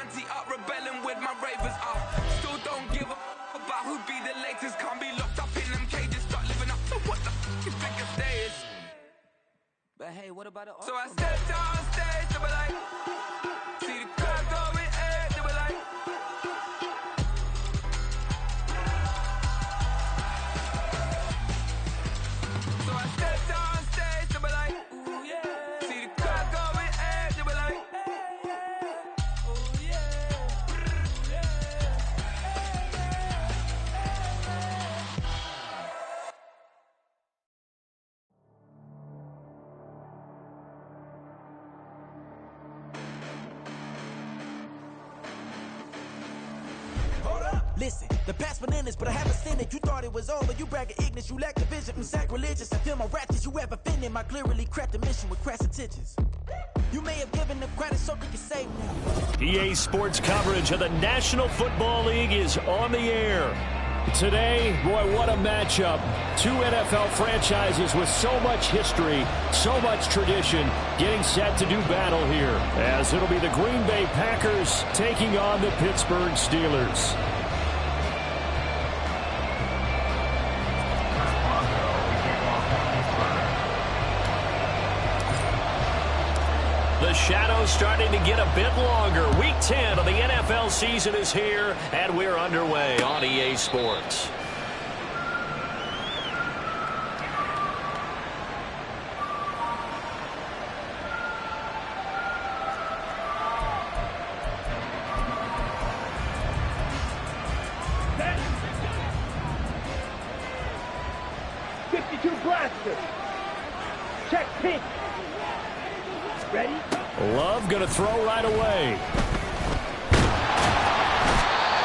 anti-up, rebelling with my ravers up. Still don't give a about who be the latest. Can't be locked up in them cages. Start living up to what the you think a day is. But hey, what about it? So I stepped on stage, they were like, see the crowd going ahead, they were like. So I stepped on stage, they were like, ooh yeah. See the crowd going ahead, they were like, ooh yeah. Listen, the past bananas, but I haven't seen it. You thought it was over, you bragging ignorance, you lack the vision. I'm sacrilegious, I feel my ratchets, you ever offended my clearly crafted mission with crass intentions. You may have given them credit, something you say now. EA Sports coverage of the National Football League is on the air. Today, boy, what a matchup. Two NFL franchises with so much history, so much tradition, getting set to do battle here, as it'll be the Green Bay Packers taking on the Pittsburgh Steelers. The shadow's starting to get a bit longer. Week 10 of the NFL season is here, and we're underway on EA Sports. Check pink. Ready? Love going to throw right away.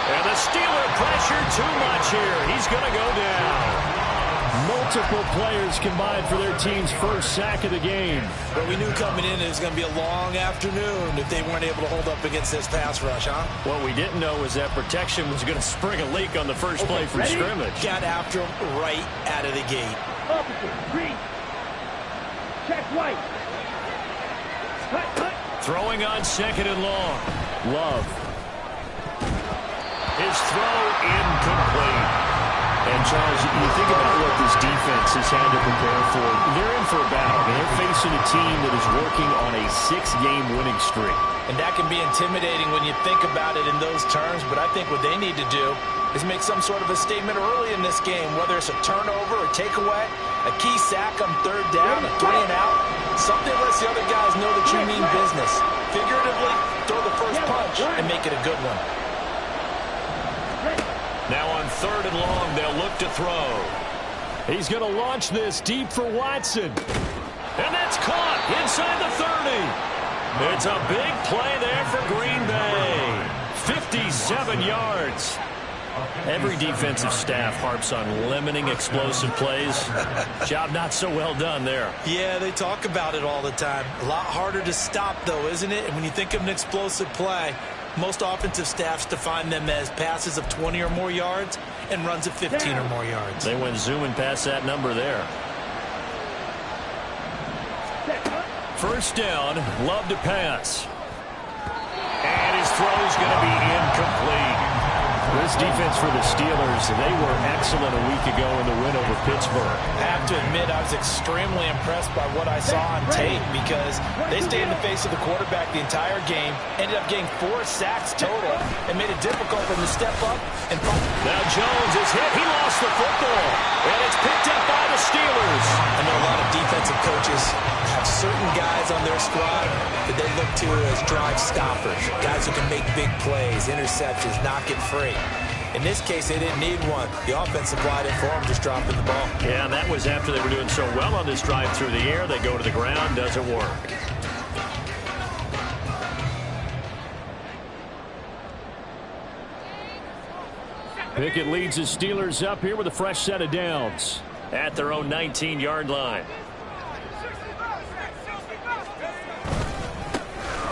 And the Steeler pressure too much here. He's going to go down. Multiple players combined for their team's first sack of the game. But we knew coming in it was going to be a long afternoon if they weren't able to hold up against this pass rush, huh? What we didn't know was that protection was going to spring a leak on the first play from scrimmage. Got after him right out of the gate. Opposite, green. Check white. Cut. Throwing on second and long. Love. His throw incomplete. And, Charles, you think about what this defense has had to prepare for. They're in for a battle. They're facing a team that is working on a 6-game winning streak. And that can be intimidating when you think about it in those terms, but I think what they need to do is make some sort of a statement early in this game, whether it's a turnover, a takeaway, a key sack on third down, a 3 and out. Something lets the other guys know that you mean business. Figuratively, throw the first punch and make it a good one. Now on third and long, they'll look to throw. He's going to launch this deep for Watson. And that's caught inside the 30. It's a big play there for Green Bay. 57 yards. Every defensive staff harps on limiting explosive plays. Job not so well done there. Yeah, they talk about it all the time. A lot harder to stop, though, isn't it? And when you think of an explosive play, most offensive staffs define them as passes of 20 or more yards and runs of 15 or more yards. They went zooming past that number there. First down, Love to pass. And his throw's going to be incomplete. This defense for the Steelers, they were excellent a week ago in the win over Pittsburgh. I have to admit, I was extremely impressed by what I saw on tape because they stayed in the face of the quarterback the entire game, ended up getting 4 sacks total, and made it difficult for them to step up. Now Jones is hit. He lost the football, and it's picked up by the Steelers. I know a lot of defensive coaches have certain guys on their squad that they look to as drive stoppers, guys who can make big plays, interceptions, knock it free. In this case, they didn't need one. The offense supplied it for them, just dropping the ball. Yeah, and that was after they were doing so well on this drive through the air. They go to the ground, doesn't work. Pickett leads the Steelers up here with a fresh set of downs at their own 19-yard line.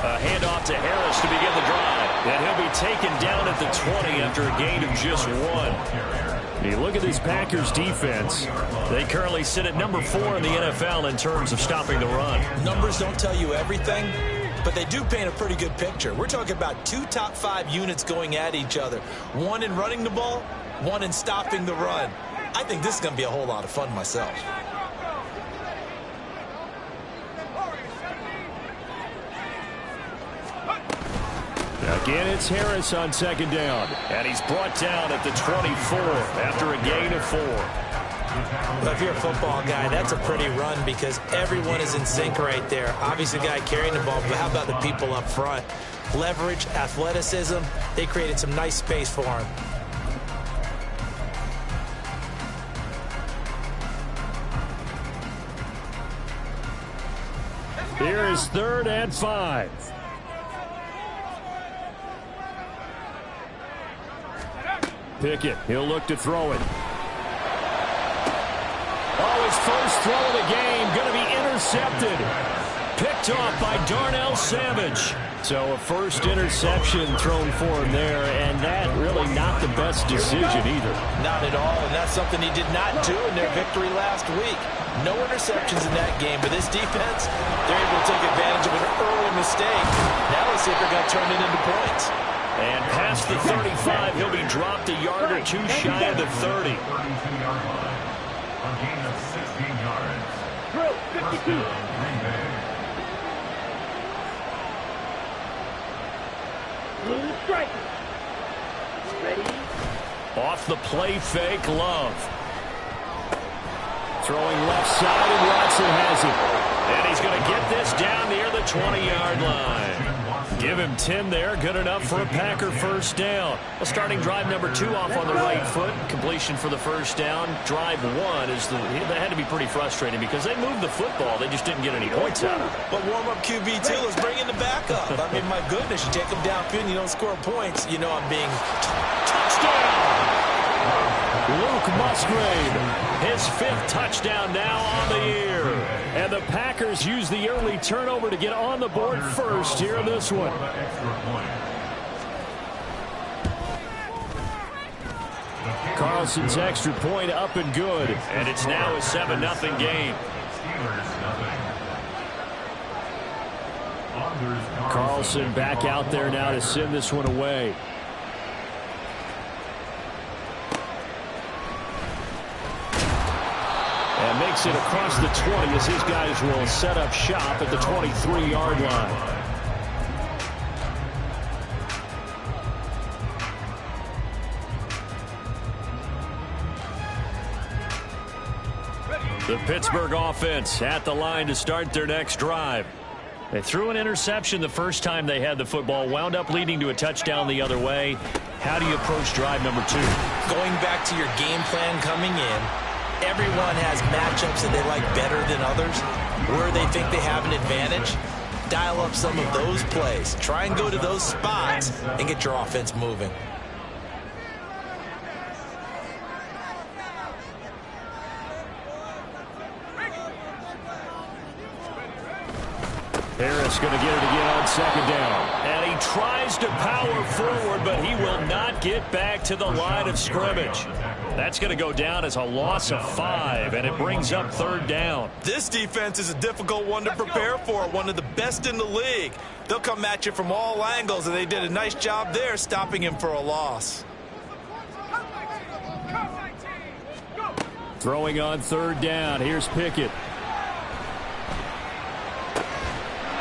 A handoff to Harris to begin the drive. And he'll be taken down at the 20 after a gain of just 1. You look at this Packers defense. They currently sit at number 4 in the NFL in terms of stopping the run. Numbers don't tell you everything, but they do paint a pretty good picture. We're talking about 2 top 5 units going at each other. One in running the ball, one in stopping the run. I think this is going to be a whole lot of fun myself. Again, it's Harris on second down. And he's brought down at the 24 after a gain of 4. Well, if you're a football guy, that's a pretty run because everyone is in sync right there. Obviously, the guy carrying the ball, but how about the people up front? Leverage, athleticism, they created some nice space for him. Here is 3rd and 5. Pickett, he'll look to throw it. Oh, his first throw of the game, going to be intercepted. Picked off by Darnell Savage. So a first interception thrown for him there, and that really not the best decision either. Not at all, and that's something he did not do in their victory last week. No interceptions in that game, but this defense, they're able to take advantage of an early mistake. Now let's see if they're going to turn it into points. And past the 35, he'll be dropped a yard or 2 shy of the 30. Drill, 52. Blue striker. Ready? Off the play fake, Love. Throwing left side, and Watson has it. And he's going to get this down near the 20-yard line. Give him 10 there. Good enough for a Packer first down. Well, starting drive number 2 off on the right foot. Completion for the first down. Drive 1 is that had to be pretty frustrating because they moved the football. They just didn't get any points out of it. But warm-up QB2, let's bring in the backup. I mean, my goodness, you take them downfield and you don't score points. You know I'm being... Touchdown! Luke Musgrave, his 5th touchdown now on the year. And the Packers use the early turnover to get on the board first here in this one. Carlson's extra point up and good. And it's now a 7-0 game. Carlson back out there now to send this one away. And makes it across the 20 as his guys will set up shop at the 23-yard line. The Pittsburgh offense at the line to start their next drive. They threw an interception the first time they had the football, wound up leading to a touchdown the other way. How do you approach drive number 2? Going back to your game plan coming in, everyone has matchups that they like better than others, where they think they have an advantage. Dial up some of those plays. Try and go to those spots and get your offense moving. Harris going to get it again on second down. And he tries to power forward, but he will not get back to the line of scrimmage. That's going to go down as a loss of 5, and it brings up 3rd down. This defense is a difficult one to prepare for, one of the best in the league. They'll come at you from all angles, and they did a nice job there stopping him for a loss. Throwing on 3rd down. Here's Pickett.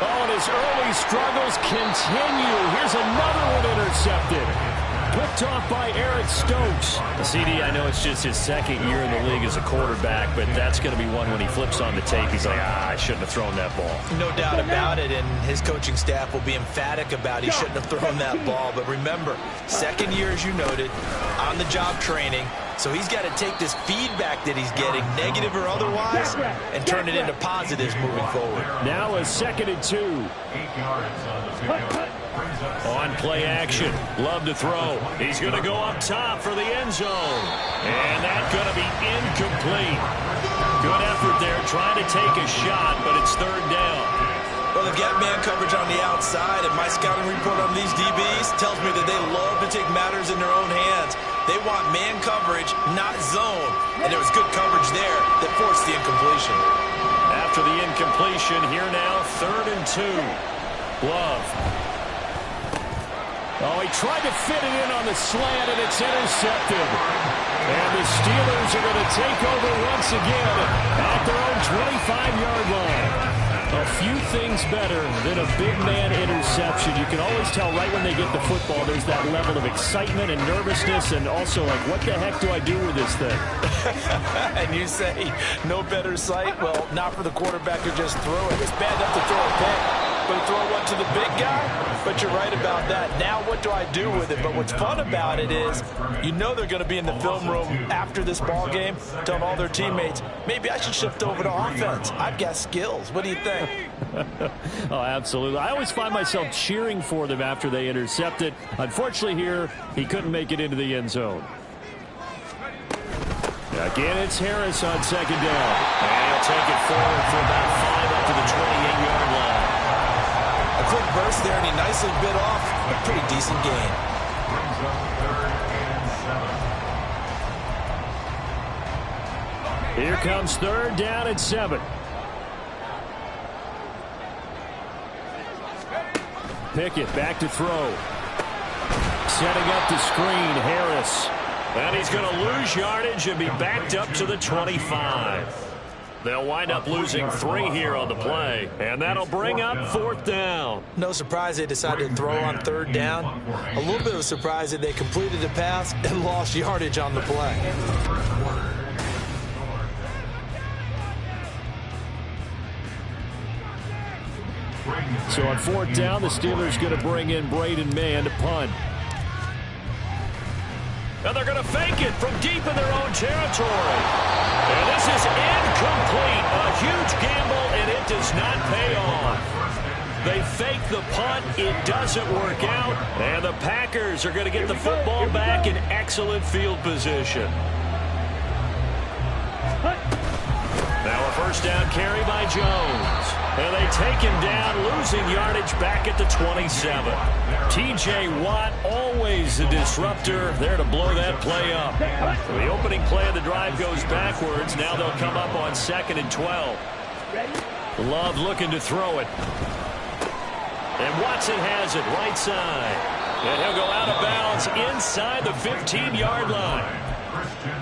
Oh, and his early struggles continue. Here's another one intercepted. Picked off by Eric Stokes. The CD, I know it's just his 2nd year in the league as a quarterback, but that's going to be one when he flips on the tape. He's like, I shouldn't have thrown that ball. No doubt about it, and his coaching staff will be emphatic about he shouldn't have thrown that ball. But remember, 2nd year, as you noted, on-the-job training. So he's got to take this feedback that he's getting, negative or otherwise, and turn it into positives moving forward. Now a 2nd and 2. 8 yards on the pickup. On play action. Love to throw. He's going to go up top for the end zone. And that's going to be incomplete. Good effort there trying to take a shot, but it's 3rd down. Well, they've got man coverage on the outside, and my scouting report on these DBs tells me that they love to take matters in their own hands. They want man coverage, not zone. And there was good coverage there that forced the incompletion. After the incompletion, here now, 3rd and 2. Love. Oh, he tried to fit it in on the slant, and it's intercepted. And the Steelers are going to take over once again at their own 25-yard line. A few things better than a big man interception. You can always tell right when they get the football, there's that level of excitement and nervousness, and also like, what the heck do I do with this thing? And you say, no better sight? Well, not for the quarterback to just throw it. It's bad enough to throw a pick. But throw one to the big guy? But you're right about that. Now what do I do with it? But what's fun about it is you know they're going to be in the film room after this ball game telling all their teammates, maybe I should shift over to offense. I've got skills. What do you think? Oh, absolutely. I always find myself cheering for them after they intercept it. Unfortunately here, he couldn't make it into the end zone. Again, it's Harris on second down. And he'll take it forward for about 5 up to the 28-yard line. A quick burst there, and he nicely bit off a pretty decent gain. Here comes 3rd down and 7. Pickett back to throw. Setting up the screen, Harris. And he's going to lose yardage and be backed up to the 25. They'll wind up losing 3 here on the play, and that'll bring up 4th down. No surprise they decided to throw on 3rd down. A little bit of a surprise that they completed the pass and lost yardage on the play. So on 4th down, the Steelers going to bring in Braden Mann to punt. And they're going to fake it from deep in their own territory. And this is incomplete. A huge gamble, and it does not pay off. They fake the punt. It doesn't work out. And the Packers are going to get the football back in excellent field position. Now a 1st down carry by Jones. And they take him down, losing yardage back at the 27. T.J. Watt, always a disruptor, there to blow that play up. The opening play of the drive goes backwards. Now they'll come up on 2nd and 12. Love looking to throw it. And Watson has it right side. And he'll go out of bounds inside the 15-yard line.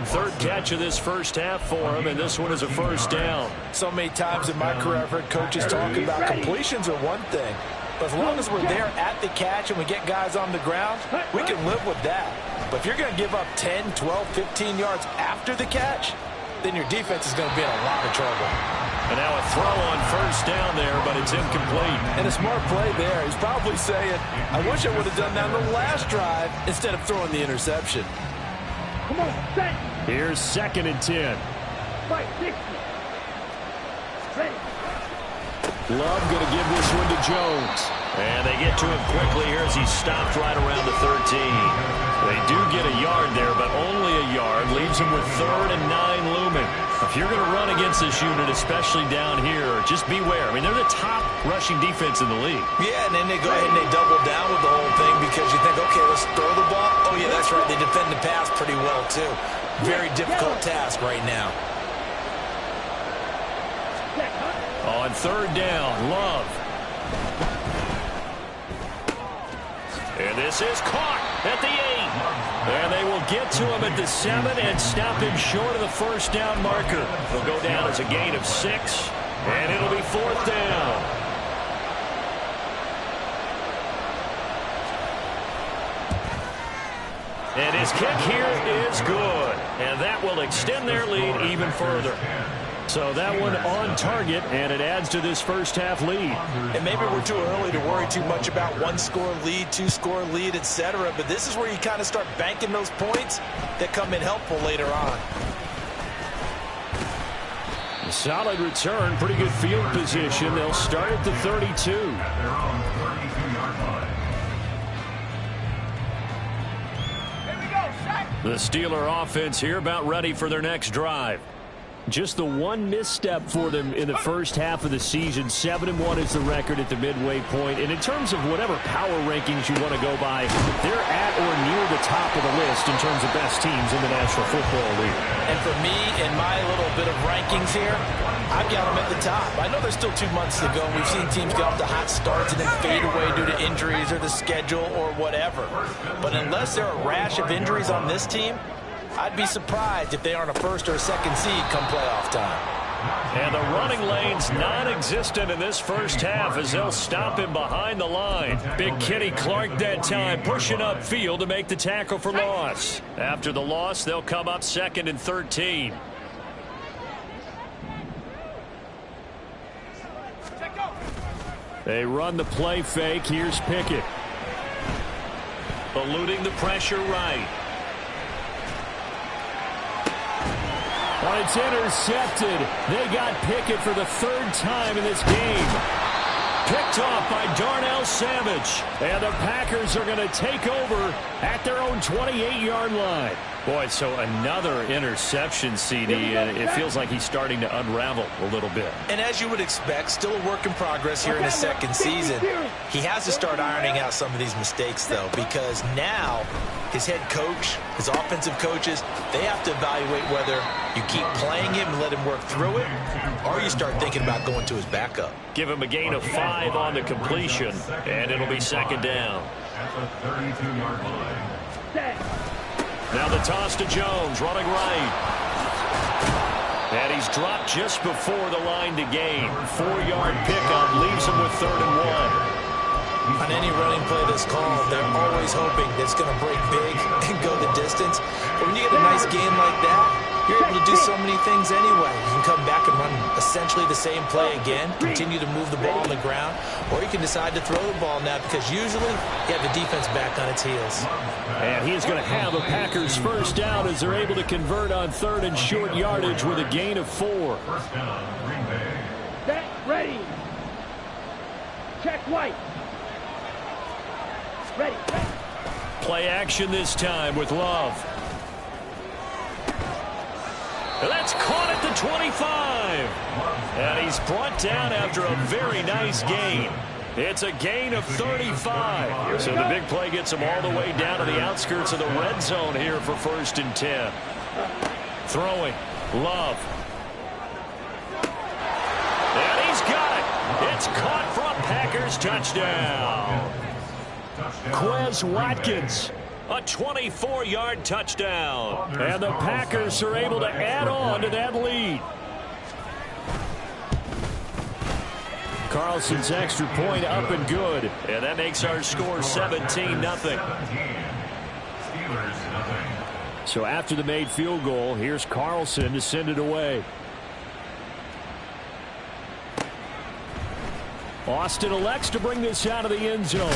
3rd catch of this first half for him, and this one is a 1st down. So many times in my career I've heard coaches talk about completions are one thing. But as long as we're there at the catch and we get guys on the ground, we can live with that. But if you're going to give up 10, 12, 15 yards after the catch, then your defense is going to be in a lot of trouble. And now a throw on 1st down there, but it's incomplete. And a smart play there. He's probably saying, I wish I would have done that on the last drive instead of throwing the interception. Come on, set. Here's 2nd and 10. Right, 60. Ready. Love going to give this one to Jones. And they get to him quickly here as he's stopped right around the 13. They do get a yard there, but only a yard. Leaves him with 3rd and 9 looming. If you're going to run against this unit, especially down here, just beware. I mean, they're the top rushing defense in the league. Yeah, and then they go ahead and they double down with the whole thing because you think, okay, let's throw the ball. Oh, yeah, that's right. They defend the pass pretty well, too. Very difficult task right now. On 3rd down, Love. And this is caught at the 8. And they will get to him at the 7 and stop him short of the 1st down marker. He'll go down as a gain of 6, and it'll be 4th down. And his kick here is good. And that will extend their lead even further. So that one on target, and it adds to this first half lead. And maybe we're too early to worry too much about 1-score lead, 2-score lead, etc. But this is where you kind of start banking those points that come in helpful later on. A solid return, pretty good field position. They'll start at the 32. The Steeler offense here about ready for their next drive. Just the one misstep for them in the first half of the season. 7-1 is the record at the midway point. And in terms of whatever power rankings you want to go by, they're at or near the the top of the list in terms of best teams in the National Football League. And for me, in my little bit of rankings here, I've got them at the top. I know there's still 2 months to go. We've seen teams get off to hot starts and then fade away due to injuries or the schedule or whatever. But unless there are a rash of injuries on this team, I'd be surprised if they aren't a first or a second seed come playoff time. And the running lane's non-existent in this first half as they'll stop him behind the line. Big Kenny Clark that time pushing upfield to make the tackle for loss. After the loss, they'll come up 2nd and 13. They run the play fake. Here's Pickett. Eluding the pressure right. Well, it's intercepted. They got Pickett for the 3rd time in this game. Picked off by Darnell Savage. And the Packers are going to take over at their own 28-yard line. Boy, so another interception, CD, and it feels like he's starting to unravel a little bit. And as you would expect, still a work in progress here in his 2nd season. He has to start ironing out some of these mistakes, though, because now his head coach, his offensive coaches, they have to evaluate whether you keep playing him and let him work through it, or you start thinking about going to his backup. Give him a gain of 5 on the completion, and it'll be 2nd down. At the 32-yard line. Now the toss to Jones, running right. And he's dropped just before the line to gain. 4-yard pickup leaves him with 3rd and 1. On any running play that's called, they're always hoping that it's going to break big and go the distance. But when you get a nice game like that, you're able to do so many things anyway. You can come back and run essentially the same play again, continue to move the ball on the ground, or you can decide to throw the ball now because usually you have the defense back on its heels. And he is going to have a Packers 1st down as they're able to convert on 3rd and short yardage with a gain of 4. First down, Green Bay. Set, ready. Check White. Ready. Play action this time with Love. And that's caught at the 25. And he's brought down after a very nice gain. It's a gain of 35. So the big play gets him all the way down to the outskirts of the red zone here for 1st and 10. Throwing. Love. And he's got it. It's caught for a Packers touchdown. Quez Watkins. A 24-yard touchdown. And the Packers are able to add on to that lead. Carlson's extra point up and good. And that makes our score 17-0. So after the made field goal, here's Carlson to send it away. Austin elects to bring this out of the end zone.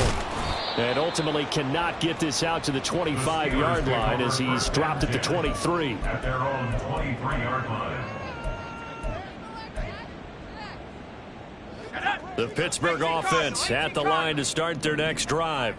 And ultimately cannot get this out to the 25-yard line as he's dropped at the 23. At their own 23-yard line. The Pittsburgh offense at the line to start their next drive.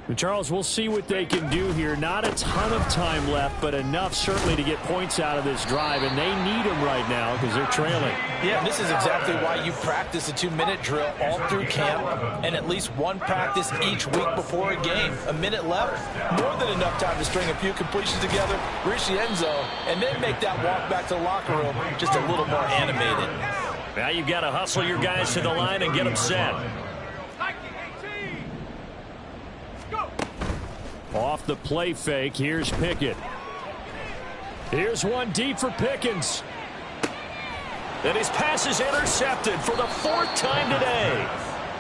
And Charles, we'll see what they can do here. Not a ton of time left, but enough certainly to get points out of this drive, and they need them right now because they're trailing. Yeah, this is exactly why you practice a 2-minute drill all through camp and at least one practice each week before a game. A minute left, more than enough time to string a few completions together, reach the end zone, and then make that walk back to the locker room just a little more animated. Now you've got to hustle your guys to the line and get them set. Off the play fake, here's Pickett. Here's one deep for Pickens. And his pass is intercepted for the 4th time today.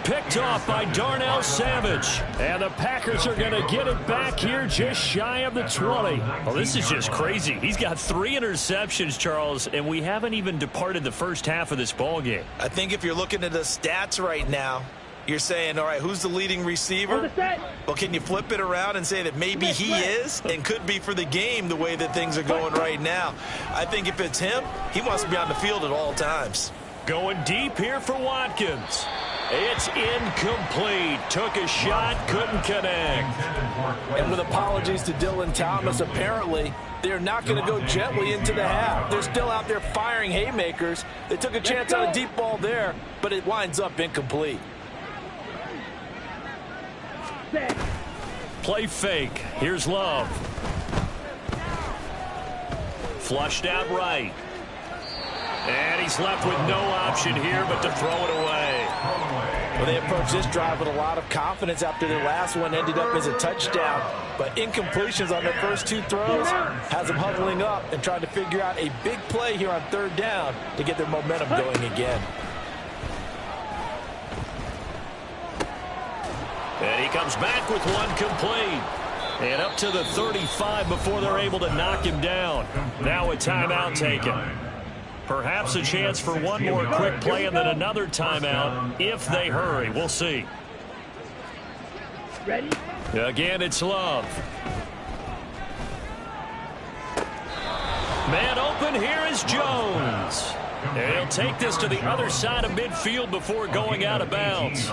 Picked off by Darnell Savage. And the Packers are going to get it back here just shy of the 20. Well, this is just crazy. He's got 3 interceptions, Charles, and we haven't even departed the first half of this ballgame. I think if you're looking at the stats right now, you're saying, all right, who's the leading receiver? Well, can you flip it around and say that maybe he is and could be for the game the way that things are going right now? I think if it's him, he wants to be on the field at all times. Going deep here for Watkins. It's incomplete. Took a shot, couldn't connect. And with apologies to Dylan Thomas, apparently they're not going to go gently into the half. They're still out there firing haymakers. They took a chance on a deep ball there, but it winds up incomplete. Play fake. Here's Love. Flushed out right. And he's left with no option here but to throw it away. Well, they approached this drive with a lot of confidence after their last one ended up as a touchdown. But incompletions on their first 2 throws has them huddling up and trying to figure out a big play here on 3rd down to get their momentum going again. And he comes back with one complete. And up to the 35 before they're able to knock him down. Now a timeout taken. Perhaps a chance for one more quick play and then another timeout if they hurry. We'll see. Ready? Again, it's Love. Man open, here is Jones. And he'll take this to the other side of midfield before going out of bounds.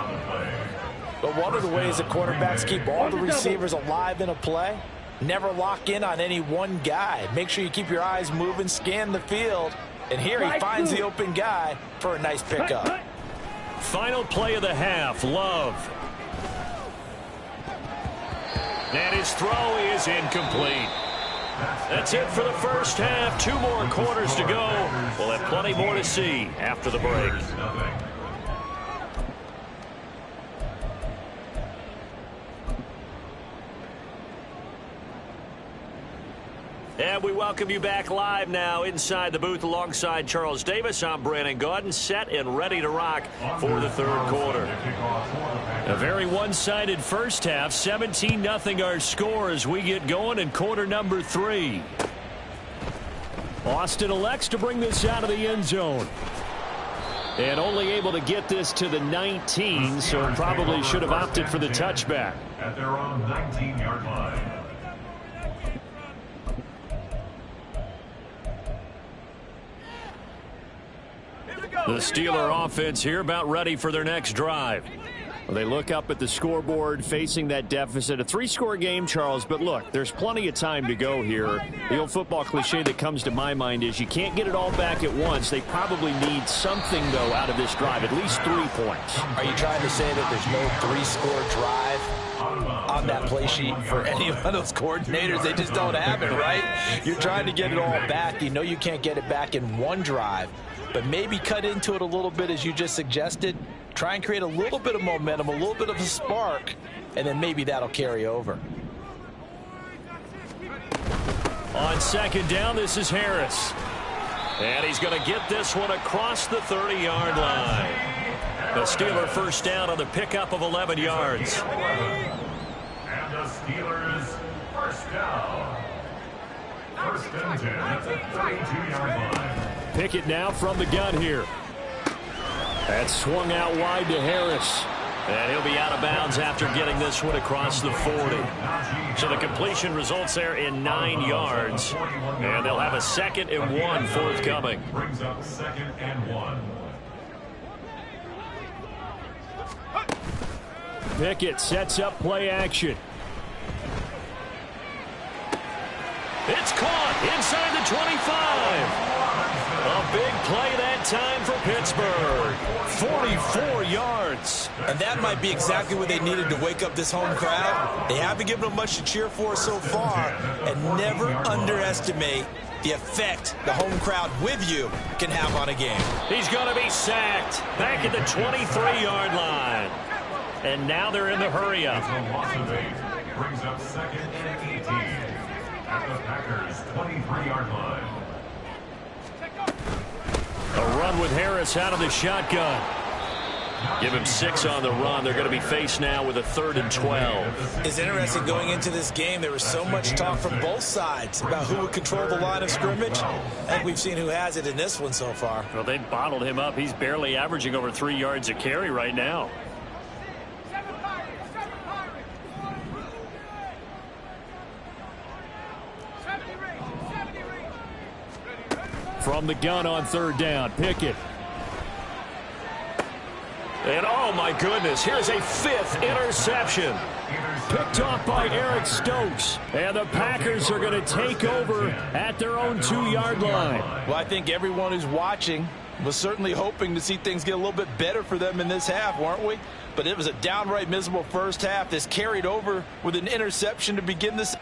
But one of the ways that quarterbacks keep all the receivers alive in a play, never lock in on any one guy. Make sure you keep your eyes moving, scan the field. And here he finds the open guy for a nice pickup. Final play of the half, Love. And his throw is incomplete. That's it for the first half. 2 more quarters to go. We'll have plenty more to see after the break. And we welcome you back live now inside the booth alongside Charles Davis. I'm Brandon Gaudin, set and ready to rock for the 3rd quarter. A very one-sided first half, 17-0 our score as we get going in quarter number 3. Austin elects to bring this out of the end zone. And only able to get this to the 19, so probably should have opted for the touchback. At their own 19-yard line. The Steeler offense here about ready for their next drive. Well, they look up at the scoreboard facing that deficit. A 3-score game, Charles, but look, there's plenty of time to go here. The old football cliche that comes to my mind is you can't get it all back at once. They probably need something, though, out of this drive, at least 3 points. Are you trying to say that there's no 3-score drive on that play sheet for any of those coordinators? They just don't have it, right? You're trying to get it all back. You know you can't get it back in one drive. But maybe cut into it a little bit as you just suggested. Try and create a little bit of momentum, a little bit of a spark, and then maybe that'll carry over. On 2nd down, this is Harris. And he's going to get this one across the 30-yard line. The Steeler first down on the pickup of 11 yards. And the Steelers first down. 1st and 10 at the 32-yard line. Pickett now from the gun here. That's swung out wide to Harris. And he'll be out of bounds after getting this one across the 40. So the completion results there in 9 yards. And they'll have a 2nd and 1 forthcoming. Brings up 2nd and 1. Pickett sets up play action. It's caught inside the 25. A big play that time for Pittsburgh. 44 yards. And that might be exactly what they needed to wake up this home crowd. They haven't given them much to cheer for so far. And never underestimate the effect the home crowd with you can have on a game. He's going to be sacked back at the 23-yard line. And now they're in the hurry-up. Loss of 8 brings up 2nd and 18 at the Packers' 23-yard line. A run with Harris out of the shotgun. Give him 6 on the run. They're going to be faced now with a 3rd and 12. It's interesting going into this game. There was so much talk from both sides about who would control the line of scrimmage. I think we've seen who has it in this one so far. Well, they bottled him up. He's barely averaging over 3 yards a carry right now. From the gun on 3rd down, Pickett. And oh my goodness, here's a 5th interception. Picked off by Eric Stokes. And the Packers are going to take over at their own 2-yard line. Well, I think everyone who's watching Was certainly hoping to see things get a little bit better for them in this half, weren't we? But it was a downright miserable first half. This carried over with an interception to begin this.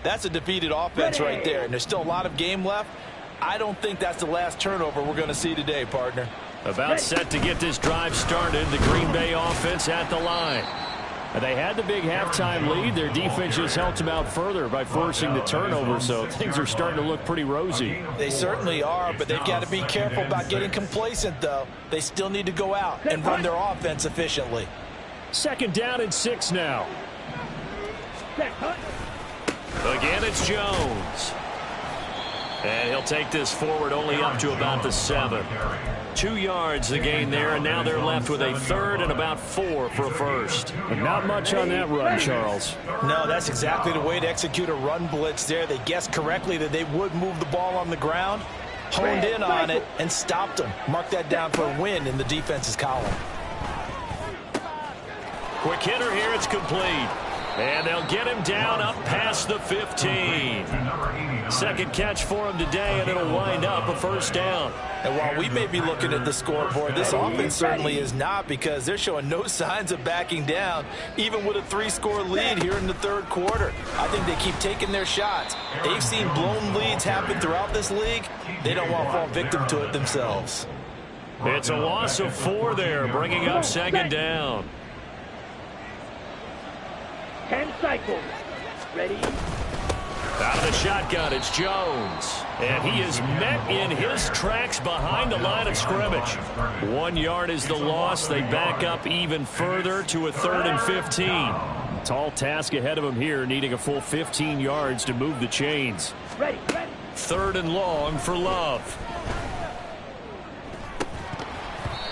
That's a defeated offense right there, and there's still a lot of game left. I don't think that's the last turnover we're going to see today, partner. About set to get this drive started. The Green Bay offense at the line. They had the big halftime lead. Their defense just helped them out further by forcing the turnover, so things are starting to look pretty rosy. They certainly are, but they've got to be careful about getting complacent, though. They still need to go out and run their offense efficiently. 2nd down and 6 now. Again, it's Jones. And he'll take this forward only up to about the 7. 2 yards the gain there, and now they're left with a 3rd and about 4 for a first. And not much on that run, Charles. No, that's exactly the way to execute a run blitz there. They guessed correctly that they would move the ball on the ground, honed in on it, and stopped them. Mark that down for a win in the defense's column. Quick hitter here, it's complete. And they'll get him down up past the 15. 2nd catch for him today, and it'll wind up a first down. And while we may be looking at the scoreboard, this offense certainly is not, because they're showing no signs of backing down, even with a 3-score lead here in the 3rd quarter. I think they keep taking their shots. They've seen blown leads happen throughout this league. They don't want to fall victim to it themselves. It's a loss of 4 there, bringing up 2nd down. 10 cycles. Ready? Out of the shotgun, it's Jones. And he is met in his tracks behind the line of scrimmage. 1 yard is the loss. They back up even further to a 3rd and 15. Tall task ahead of him here, needing a full 15 yards to move the chains. Ready. 3rd and long for Love.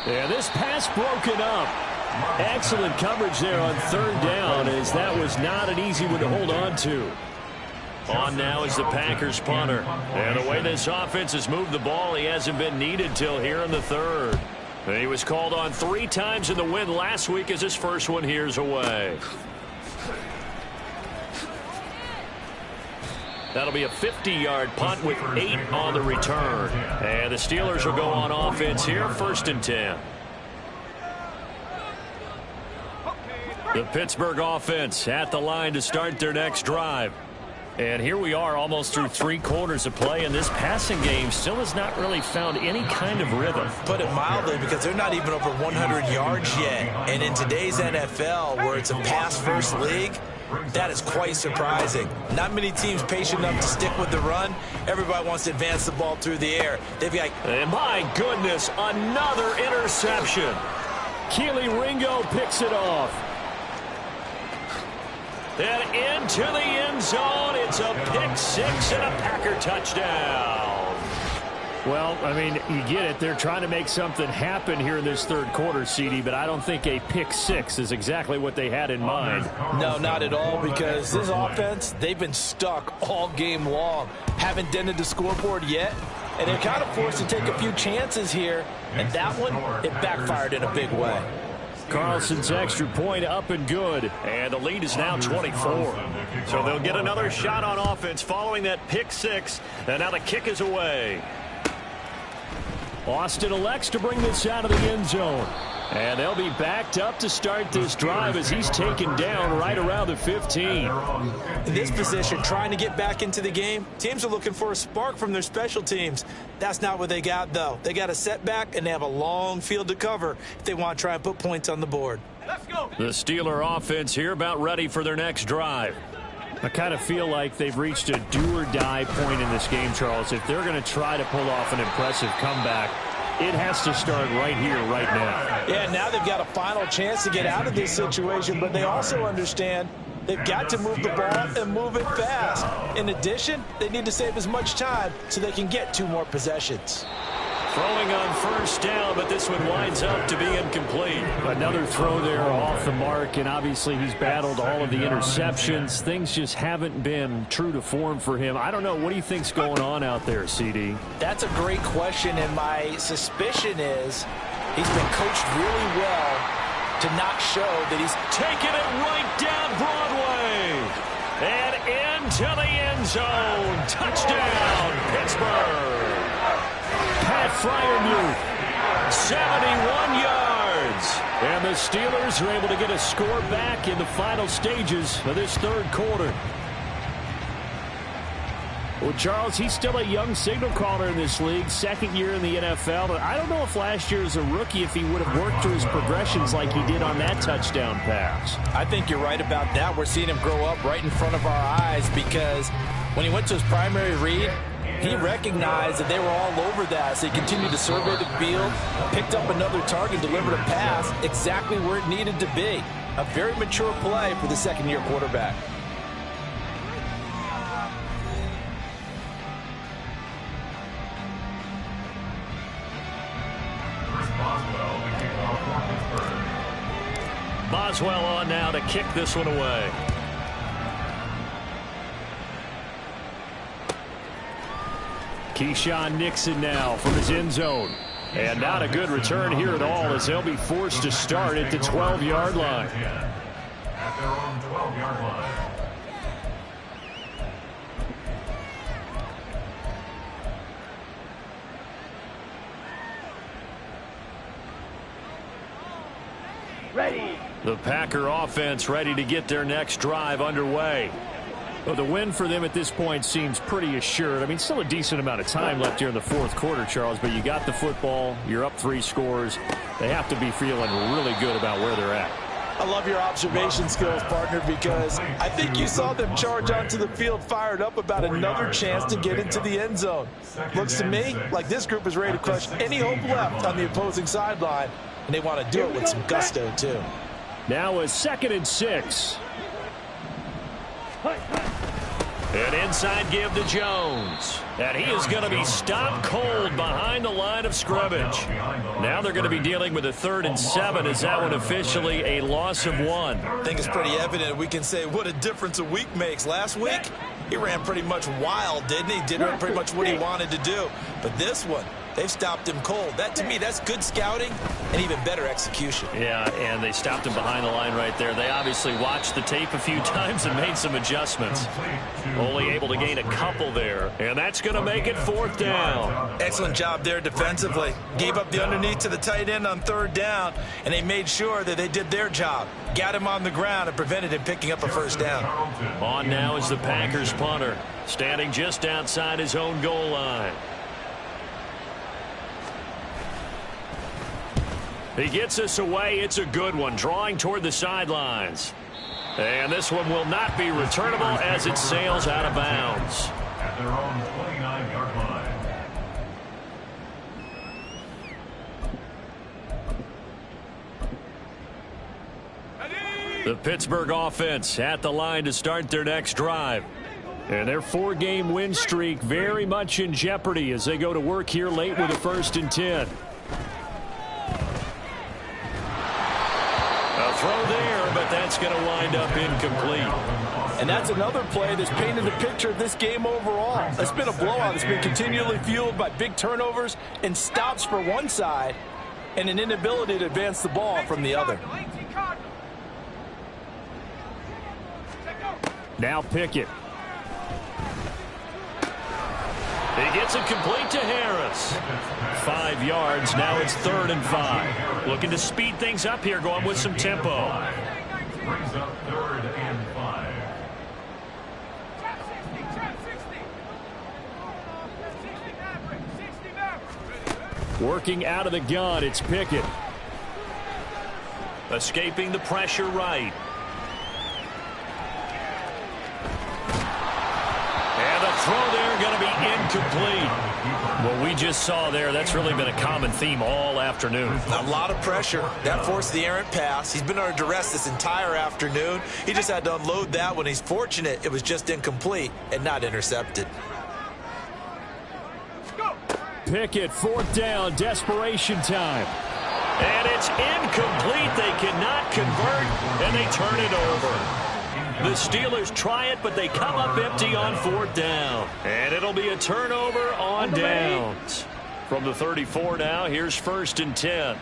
And this pass broken up. Excellent coverage there on 3rd down, as that was not an easy one to hold on to. On now is the Packers punter. And the way this offense has moved the ball, he hasn't been needed till here in the 3rd. He was called on 3 times in the win last week, as his first one here's away. That'll be a 50-yard punt with 8 on the return. And the Steelers will go on offense here, 1st and 10. The Pittsburgh offense at the line to start their next drive. And here we are almost through 3 quarters of play, and this passing game still has not really found any kind of rhythm. Put it mildly, because they're not even over 100 yards yet. And in today's NFL, where it's a pass-first league, that is quite surprising. Not many teams patient enough to stick with the run. Everybody wants to advance the ball through the air. They've got... And my goodness, another interception. Keely Ringo picks it off. And into the end zone, it's a pick 6 and a Packer touchdown. Well, I mean, you get it. They're trying to make something happen here in this 3rd quarter, CD, but I don't think a pick 6 is exactly what they had in mind. No, not at all, because this offense, they've been stuck all game long. Haven't dented the scoreboard yet, and they're kind of forced to take a few chances here, and that one, it backfired in a big way. Carlson's extra point up and good, and the lead is now 24. So they'll get another shot on offense following that pick 6, and now the kick is away. Austin elects to bring this out of the end zone, and they'll be backed up to start this drive as he's taken down right around the 15. In this position, trying to get back into the game, teams are looking for a spark from their special teams. That's not what they got, though. They got a setback, and they have a long field to cover if they want to try and put points on the board. Let's go. The Steeler offense here about ready for their next drive. I kind of feel like they've reached a do-or-die point in this game, Charles. If they're going to try to pull off an impressive comeback, it has to start right here, right now. Yeah, now they've got a final chance to get out of this situation, but they also understand they've got to move the ball and move it fast. In addition, they need to save as much time so they can get 2 more possessions. Throwing on 1st down, but this one winds up to be incomplete. Another throw there off the mark, and obviously he's battled all of the interceptions. Things just haven't been true to form for him. I don't know. What do you think's going on out there, CD? That's a great question, and my suspicion is he's been coached really well to not show that he's taking it right down Broadway. And into the end zone. Touchdown, Pittsburgh. Pat Freiermuth, 71 yards. And the Steelers are able to get a score back in the final stages of this third quarter. Well, Charles, he's still a young signal caller in this league, second year in the NFL. But I don't know if last year as a rookie, if he would have worked through his progressions like he did on that touchdown pass. I think you're right about that. We're seeing him grow up right in front of our eyes because when he went to his primary read, he recognized that they were all over that. So he continued to survey the field, picked up another target, delivered a pass exactly where it needed to be. A very mature play for the second-year quarterback. Boswell on now to kick this one away. Keyshawn Nixon now from his end zone. And not a good return here at all as they'll be forced to start at the 12-yard line. At their own 12-yard line. Ready. The Packer offense ready to get their next drive underway. Well, the win for them at this point seems pretty assured. I mean, still a decent amount of time left here in the fourth quarter, Charles, but you got the football, you're up 3 scores. They have to be feeling really good about where they're at. I love your observation skills, partner, because I think you saw them charge onto the field fired up about another chance to get into the end zone. Looks to me like this group is ready to crush any hope left on the opposing sideline, and they want to do it with some gusto, too. Now a 2nd and 6. An inside give to Jones. And he is going to be stopped cold behind the line of scrimmage. Now they're going to be dealing with a 3rd and 7. Is that one officially a loss of 1? I think it's pretty evident. We can say what a difference a week makes. Last week, he ran pretty much wild, didn't he? Did pretty much what he wanted to do. But this one, they've stopped him cold. That, to me, that's good scouting and even better execution. Yeah, and they stopped him behind the line right there. They obviously watched the tape a few times and made some adjustments. Only able to gain a couple there, and that's going to make it 4th down. Excellent job there defensively. Gave up the underneath to the tight end on 3rd down, and they made sure that they did their job. Got him on the ground and prevented him picking up a 1st down. On now is the Packers punter, standing just outside his own goal line. He gets us away. It's a good one, drawing toward the sidelines. And this one will not be returnable as it sails out of bounds. At their own 29-yard line. The Pittsburgh offense at the line to start their next drive. And their 4-game win streak very much in jeopardy as they go to work here late with a 1st and 10. Throw there, but that's going to wind up incomplete. And that's another play that's painted the picture of this game overall. It's been a blowout that's been continually fueled by big turnovers and stops for one side and an inability to advance the ball from the other. Now Pickett. He gets it complete to Harris. 5 yards. Now it's 3rd and 5. Looking to speed things up here, going with some tempo. Brings up 3rd and 5. Working out of the gun, it's Pickett. Escaping the pressure right. And the throw there going to be incomplete. What we just saw there, that's really been a common theme all afternoon. A lot of pressure. That forced the errant pass. He's been under duress this entire afternoon. He just had to unload that one. He's fortunate it was just incomplete and not intercepted. Pickett, 4th down, desperation time. And it's incomplete. They cannot convert, and they turn it over. The Steelers try it, but they come up empty on 4th down. And it'll be a turnover on downs. From the 34 now, here's 1st and 10.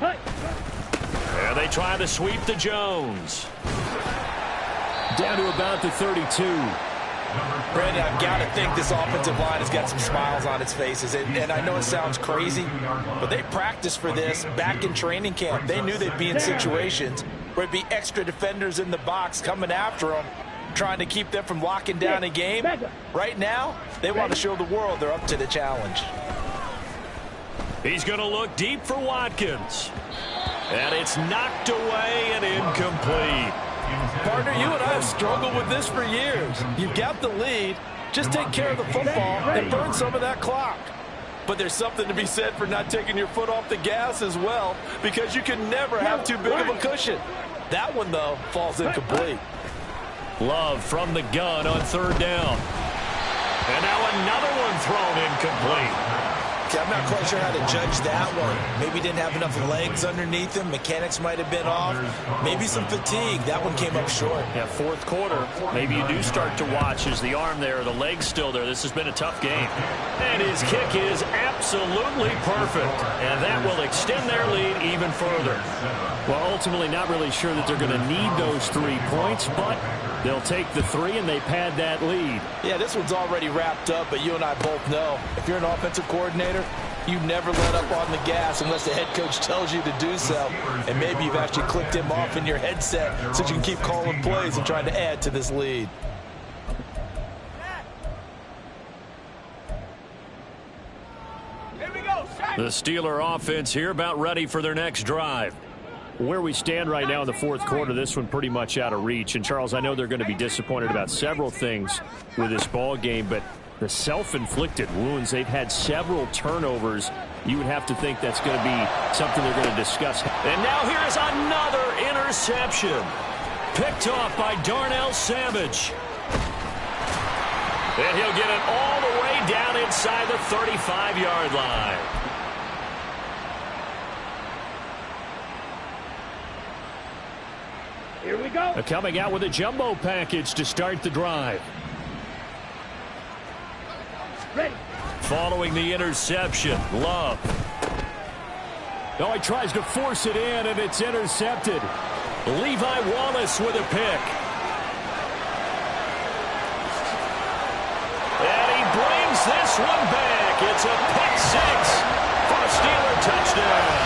And they try to sweep to Jones. down to about the 32. Brandon, I've got to think this offensive line has got some smiles on its faces. And I know it sounds crazy, but they practiced for this back in training camp. They knew they'd be in situations where it'd be extra defenders in the box coming after them, trying to keep them from locking down a game. Right now, they want to show the world they're up to the challenge. He's going to look deep for Watkins. And it's knocked away and incomplete. Partner, you and I have struggled with this for years. You've got the lead. Just take care of the football and burn some of that clock. But there's something to be said for not taking your foot off the gas as well, because you can never have too big of a cushion. That one, though, falls incomplete. Love from the gun on third down. And now another one thrown incomplete. Okay, I'm not quite sure how to judge that one. Maybe didn't have enough legs underneath him. Mechanics might have been off. Maybe some fatigue. That one came up short. Yeah, fourth quarter. Maybe you do start to watch. Is the arm there, the leg's still there? This has been a tough game. And his kick is absolutely perfect. And that will extend their lead even further. Well, ultimately not really sure that they're going to need those 3 points, but they'll take the 3 and they pad that lead. Yeah, this one's already wrapped up, but you and I both know if you're an offensive coordinator, you never let up on the gas unless the head coach tells you to do so. And maybe you've actually clicked him off in your headset so you can keep calling plays and trying to add to this lead. The Steeler offense here about ready for their next drive. Where we stand right now in the fourth quarter, this one pretty much out of reach. And, Charles, I know they're going to be disappointed about several things with this ball game, but the self-inflicted wounds, they've had several turnovers. You would have to think that's going to be something they're going to discuss. And now here's another interception. Picked off by Darnell Savage. And he'll get it all the way down inside the 35-yard line. Here we go. Coming out with a jumbo package to start the drive. Ready. Following the interception, Love. Oh, he tries to force it in, and it's intercepted. Levi Wallace with a pick. And he brings this one back. It's a pick six for a Steeler touchdown.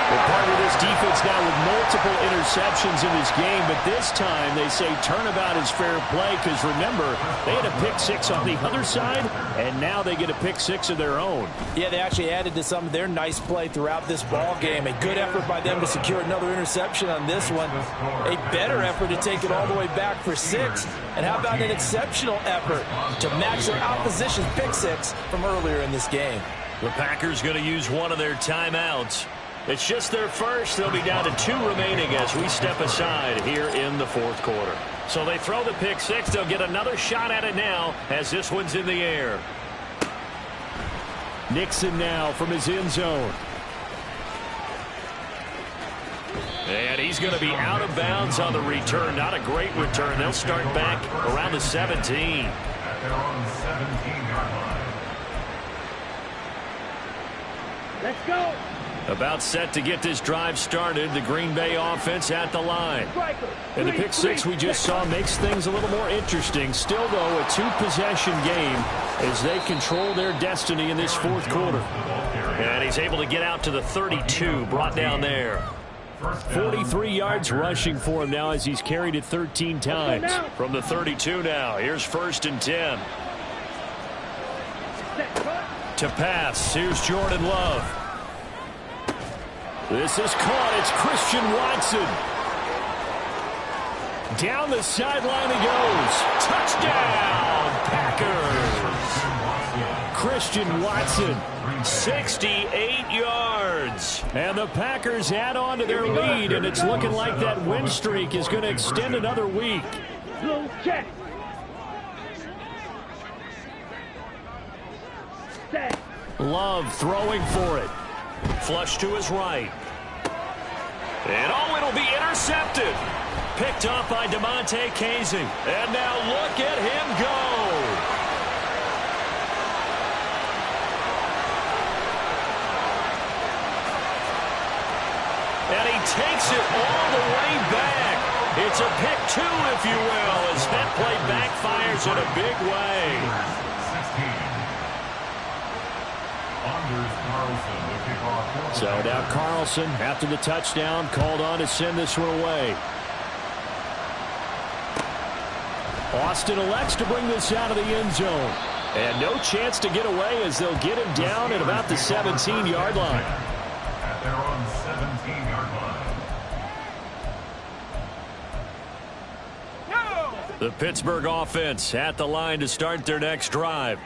Well, part of this defense now with multiple interceptions in this game, but this time they say turnabout is fair play because, remember, they had a pick six on the other side, and now they get a pick six of their own. Yeah, they actually added to some of their nice play throughout this ball game. A good effort by them to secure another interception on this one. A better effort to take it all the way back for 6. And how about an exceptional effort to match their opposition's pick six from earlier in this game? The Packers going to use one of their timeouts. It's just their first. They'll be down to 2 remaining as we step aside here in the fourth quarter. So they throw the pick six. They'll get another shot at it now as this one's in the air. Nixon now from his end zone. And he's going to be out of bounds on the return. Not a great return. They'll start back around the 17. At their own 17-yard line. Let's go. About set to get this drive started. The Green Bay offense at the line. And the pick six we just saw makes things a little more interesting. Still, though, a 2-possession game as they control their destiny in this fourth quarter. And he's able to get out to the 32, brought down there. 43 yards rushing for him now as he's carried it 13 times. From the 32 now, here's 1st and 10. To pass, here's Jordan Love. This is caught. It's Christian Watson. Down the sideline he goes. Touchdown, Packers. Christian Watson, 68 yards. And the Packers add on to their lead, and it's looking like that win streak is going to extend another week. Blue check. Set. Love throwing for it. Flush to his right. And oh, it'll be intercepted. Picked up by DeMonte Casey. And now look at him go. And he takes it all the way back. It's a pick 2, if you will, as that play backfires in a big way. 16. So now Carlson, after the touchdown, called on to send this one away. Austin elects to bring this out of the end zone. And no chance to get away as they'll get him down at about the 17-yard line. At their own 17-yard line. The Pittsburgh offense at the line to start their next drive.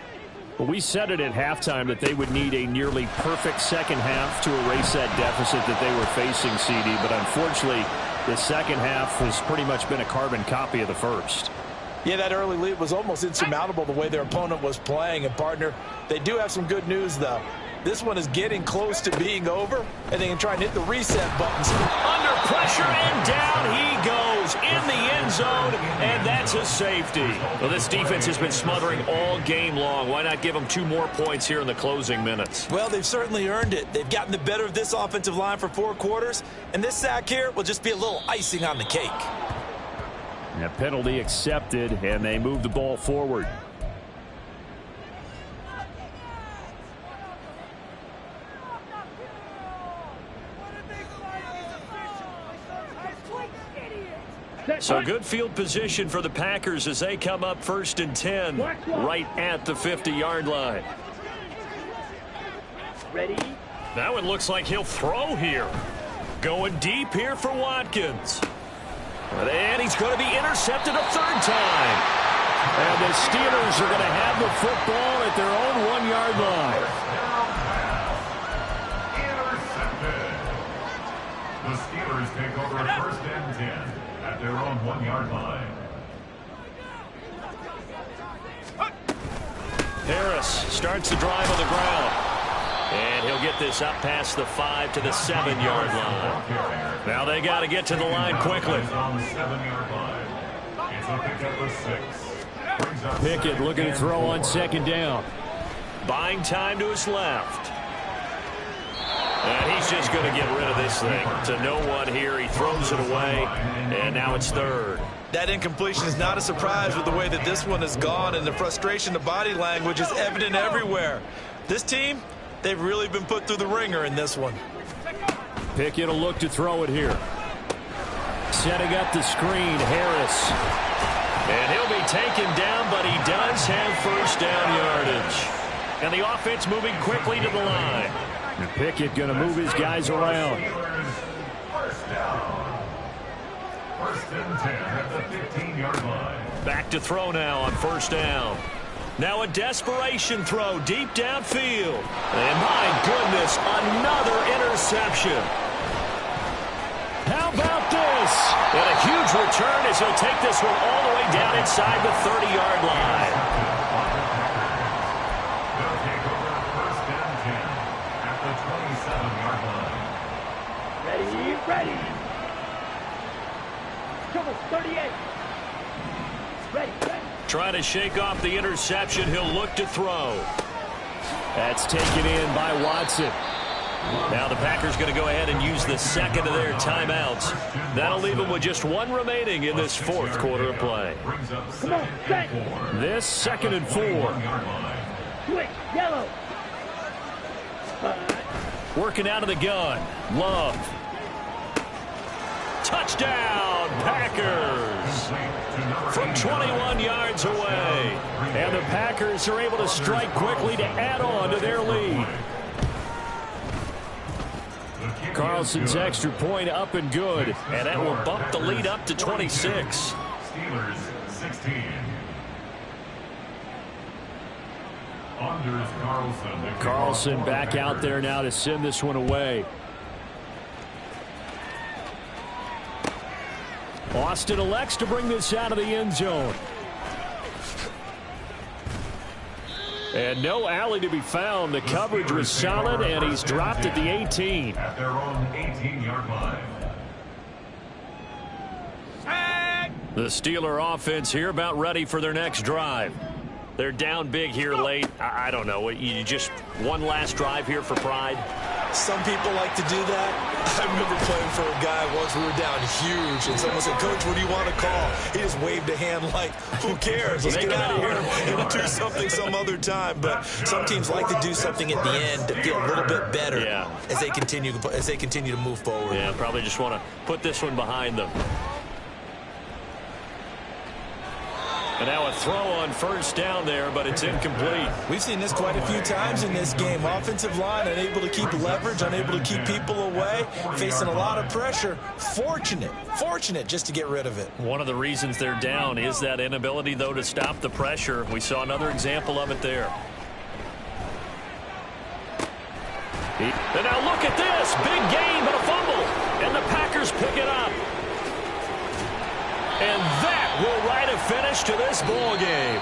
Well, we said it at halftime that they would need a nearly perfect second half to erase that deficit that they were facing, CD. But unfortunately, the second half has pretty much been a carbon copy of the first. Yeah, that early lead was almost insurmountable the way their opponent was playing. And, partner, they do have some good news, though. This one is getting close to being over, and they can try and hit the reset buttons. Under pressure, and down he goes in the end zone, and that's a safety. Well, this defense has been smothering all game long. Why not give them 2 more points here in the closing minutes? Well, they've certainly earned it. They've gotten the better of this offensive line for 4 quarters, and this sack here will just be a little icing on the cake. A penalty accepted, and they move the ball forward. So good field position for the Packers as they come up 1st and 10 right at the 50-yard line. Ready? That one looks like he'll throw here. Going deep here for Watkins. And he's going to be intercepted a 3rd time. And the Steelers are going to have the football at their own 1-yard line. Intercepted. The Steelers take over 1st and 10 at their own 1-yard line. Harris starts the drive on the ground. And he'll get this up past the 5 to the 7-yard line. Now they got to get to the line quickly. On the 7-yard line. It's a pickup of 6. Pickett looking to throw on 2nd down. Buying time to his left. And he's just going to get rid of this thing. To no one here. He throws it away. And now it's 3rd. That incompletion is not a surprise with the way that this one has gone, and the frustration, the body language is evident everywhere. This team, they've really been put through the ringer in this one. Pickett will look to throw it here. Setting up the screen, Harris. And he'll be taken down, but he does have 1st down yardage. And the offense moving quickly to the line. And Pickett going to move his guys around. 1st down. 1st and 10 at the 15-yard line. Back to throw now on 1st down. Now a desperation throw deep downfield. And my goodness, another interception. How about this? And a huge return as he'll take this one all the way down inside the 30-yard line. They'll take over 1st and 10 at the 27-yard line. Ready? Trouble 38. Ready. Trying to shake off the interception. He'll look to throw. That's taken in by Watson. Now the Packers going to go ahead and use the 2nd of their timeouts. That'll leave them with just 1 remaining in this 4th quarter of play. Come on, set. This 2nd and 4. Switch, yellow. Working out of the gun. Love. Touchdown, Packers. From 21 yards away. And the Packers are able to strike quickly to add on to their lead. Carlson's extra point up and good. And that will bump the lead up to 26. Steelers 16. Anders Carlson. Carlson back out there now to send this one away. Austin elects to bring this out of the end zone. And no alley to be found. The coverage was solid, and he's dropped at the 18. At their own 18-yard line. The Steeler offense here about ready for their next drive. They're down big here late. I don't know. You just one last drive here for pride? Some people like to do that. I remember playing for a guy once. We were down huge, and someone said, "Coach, what do you want to call?" He just waved a hand like, who cares? Let's get out of here and do something some other time. But some teams like to do something at the end to feel a little bit better as they continue to move forward. Yeah, probably just want to put this one behind them. And now a throw on first down there, but it's incomplete. We've seen this quite a few times in this game. Offensive line unable to keep leverage, unable to keep people away, facing a lot of pressure. Fortunate just to get rid of it. One of the reasons they're down is that inability, though, to stop the pressure. We saw another example of it there. And now look at this. Big gain, but a fumble. And the Packers pick it up. And that will write a finish to this ball game.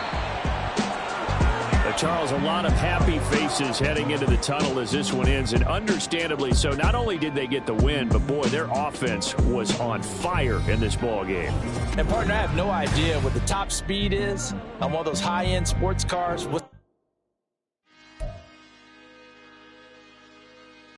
Charles, a lot of happy faces heading into the tunnel as this one ends, and understandably so. Not only did they get the win, but boy, their offense was on fire in this ball game. And partner, I have no idea what the top speed is on one of those high-end sports cars.